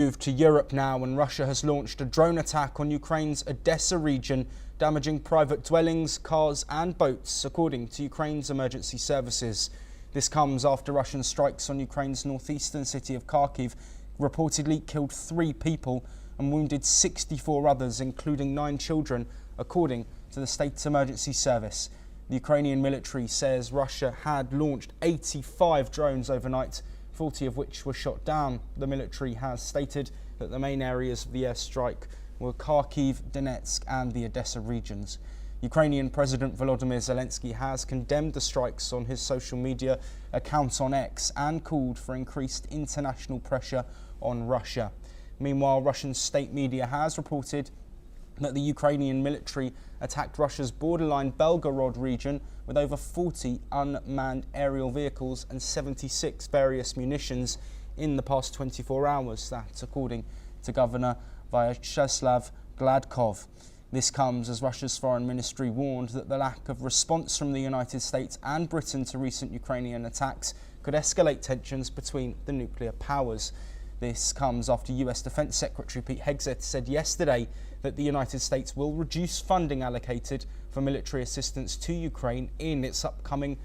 Move to Europe now, when Russia has launched a drone attack on Ukraine's Odesa region, damaging private dwellings, cars and boats, according to Ukraine's emergency services. This comes after Russian strikes on Ukraine's northeastern city of Kharkiv reportedly killed 3 people and wounded 64 others, including 9 children, according to the state's emergency service. The Ukrainian military says Russia had launched 85 drones overnight, 40 of which were shot down. The military has stated that the main areas of the airstrike were Kharkiv, Donetsk and the Odesa regions. Ukrainian President Volodymyr Zelensky has condemned the strikes on his social media account on X and called for increased international pressure on Russia. Meanwhile, Russian state media has reported that the Ukrainian military attacked Russia's borderline Belgorod region with over 40 unmanned aerial vehicles and 76 various munitions in the past 24 hours. That's according to Governor Vyacheslav Gladkov. This comes as Russia's foreign ministry warned that the lack of response from the United States and Britain to recent Ukrainian attacks could escalate tensions between the nuclear powers. This comes after US Defense Secretary Pete Hegseth said yesterday that the United States will reduce funding allocated for military assistance to Ukraine in its upcoming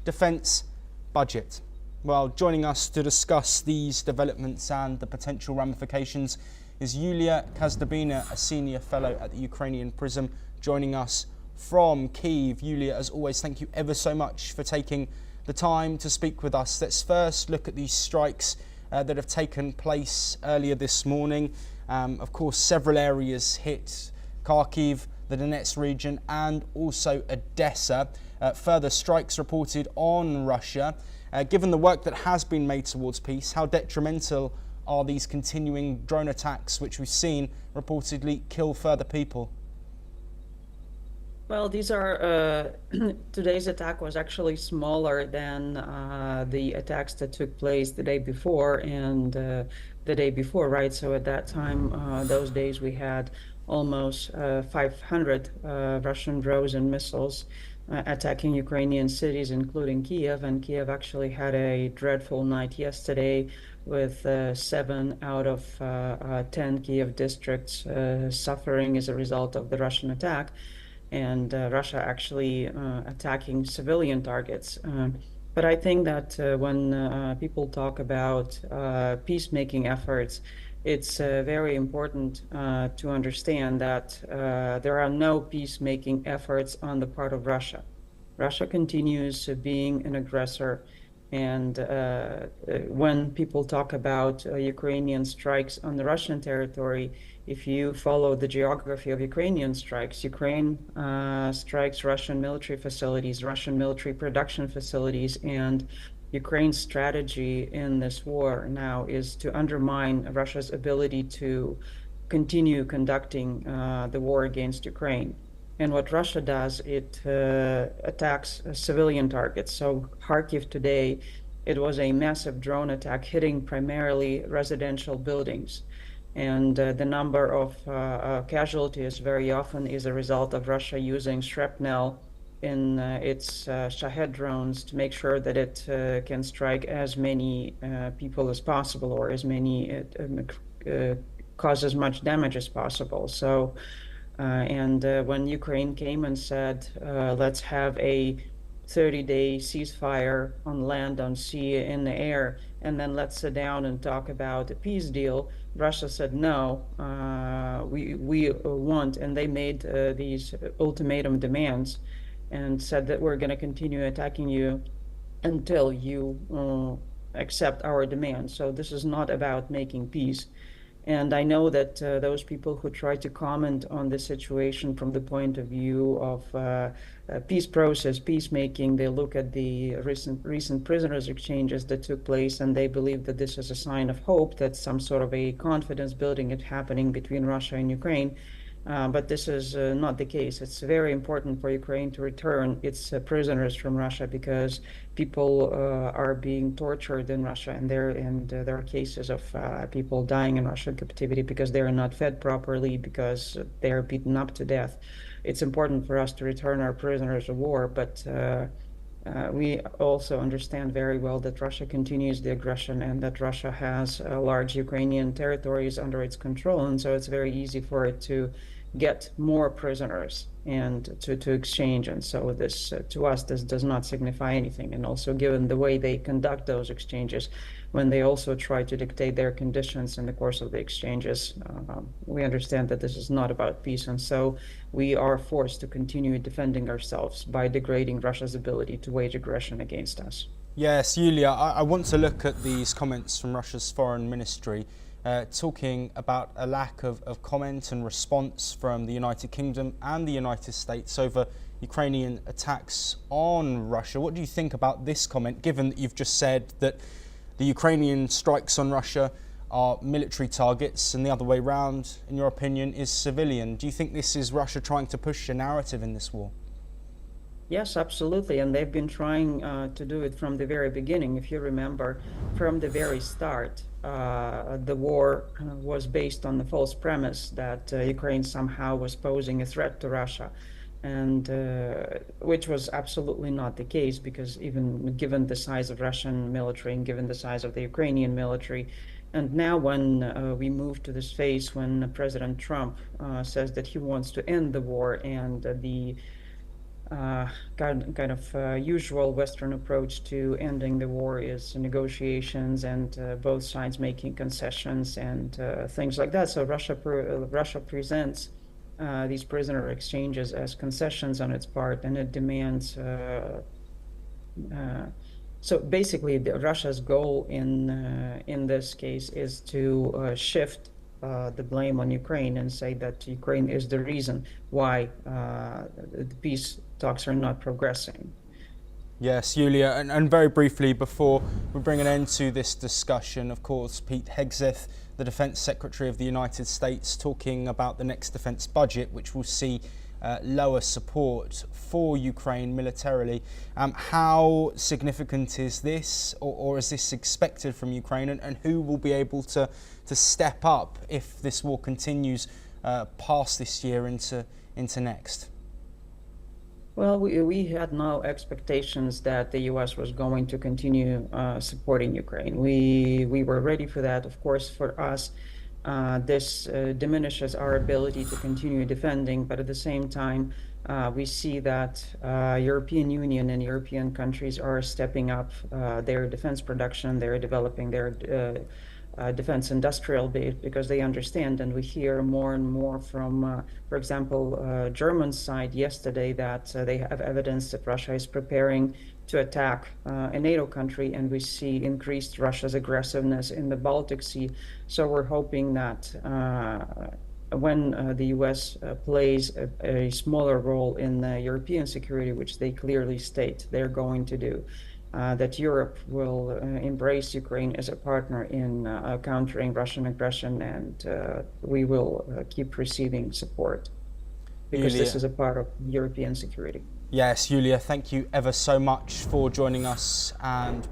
defense budget. Well, joining us to discuss these developments and the potential ramifications is Yulia Kazdabina, a senior fellow at the Ukrainian Prism, joining us from Kyiv. Yulia, as always, thank you ever so much for taking the time to speak with us. Let's first look at these strikes that have taken place earlier this morning. Of course, several areas hit: Kharkiv, the Donetsk region, and also Odesa. Further strikes reported on Russia. Given the work that has been made towards peace, how detrimental are these continuing drone attacks, which we've seen reportedly kill further people? Well, these are today's attack was actually smaller than the attacks that took place the day before and the day before, right? So at that time, those days we had almost 500 Russian drones and missiles attacking Ukrainian cities, including Kiev. And Kiev actually had a dreadful night yesterday with 7 out of 10 Kiev districts suffering as a result of the Russian attack. And Russia actually attacking civilian targets. But I think that when people talk about peacemaking efforts, it's very important to understand that there are no peacemaking efforts on the part of Russia. Russia continues being an aggressor. And when people talk about Ukrainian strikes on the Russian territory, if you follow the geography of Ukrainian strikes, Ukraine strikes Russian military facilities, Russian military production facilities, and Ukraine's strategy in this war now is to undermine Russia's ability to continue conducting the war against Ukraine. And what Russia does, it attacks civilian targets. So Kharkiv today, it was a massive drone attack hitting primarily residential buildings. And the number of casualties very often is a result of Russia using shrapnel in its Shahed drones to make sure that it can strike as many people as possible, or as many, cause as much damage as possible. So, when Ukraine came and said, let's have a 30-day ceasefire on land, on sea, in the air, and then let's sit down and talk about a peace deal, Russia said no, we want, and they made these ultimatum demands and said that we're going to continue attacking you until you accept our demands. So this is not about making peace. And I know that those people who try to comment on the situation from the point of view of peace process, peacemaking, they look at the recent prisoners exchanges that took place, and they believe that this is a sign of hope, that some sort of a confidence building is happening between Russia and Ukraine. But this is not the case. It's very important for Ukraine to return its prisoners from Russia, because people are being tortured in Russia, and there are cases of people dying in Russian captivity because they are not fed properly, because they are beaten up to death. It's important for us to return our prisoners of war, but we also understand very well that Russia continues the aggression and that Russia has large Ukrainian territories under its control. And so it's very easy for it to get more prisoners and to exchange. And so this, to us, this does not signify anything. And also given the way they conduct those exchanges, when they also try to dictate their conditions in the course of the exchanges, we understand that this is not about peace. And so we are forced to continue defending ourselves by degrading Russia's ability to wage aggression against us. Yes, Yulia, I want to look at these comments from Russia's foreign ministry, talking about a lack of comment and response from the United Kingdom and the United States over Ukrainian attacks on Russia. What do you think about this comment, given that you've just said that the Ukrainian strikes on Russia are military targets and the other way round, in your opinion, is civilian? Do you think this is Russia trying to push a narrative in this war? Yes, absolutely. And they've been trying to do it from the very beginning. If you remember, from the very start, the war was based on the false premise that Ukraine somehow was posing a threat to Russia, and which was absolutely not the case, because even given the size of Russian military and given the size of the Ukrainian military, and now when we move to this phase when President Trump says that he wants to end the war, and the kind of usual Western approach to ending the war is negotiations and both sides making concessions and things like that. So Russia presents these prisoner exchanges as concessions on its part, and it demands. So basically, Russia's goal in this case is to shift the blame on Ukraine and say that Ukraine is the reason why the peace talks are not progressing. Yes, Yulia, and very briefly before we bring an end to this discussion, of course, Pete Hegseth, the Defence Secretary of the United States, talking about the next defence budget, which will see lower support for Ukraine militarily. How significant is this, or is this expected from Ukraine, and who will be able to step up if this war continues past this year into next? Well, we had no expectations that the U.S. was going to continue supporting Ukraine. We were ready for that. Of course, for us, this diminishes our ability to continue defending, but at the same time, we see that European Union and European countries are stepping up their defense production. They're developing their defense industrial base because they understand, and we hear more and more from, for example, German side yesterday that they have evidence that Russia is preparing to attack a NATO country, and we see increased Russia's aggressiveness in the Baltic Sea. So we're hoping that when the US plays a smaller role in European security, which they clearly state they're going to do, that Europe will embrace Ukraine as a partner in countering Russian aggression, and we will keep receiving support because Yulia. this is a part of European security. Yes, Yulia, thank you ever so much for joining us and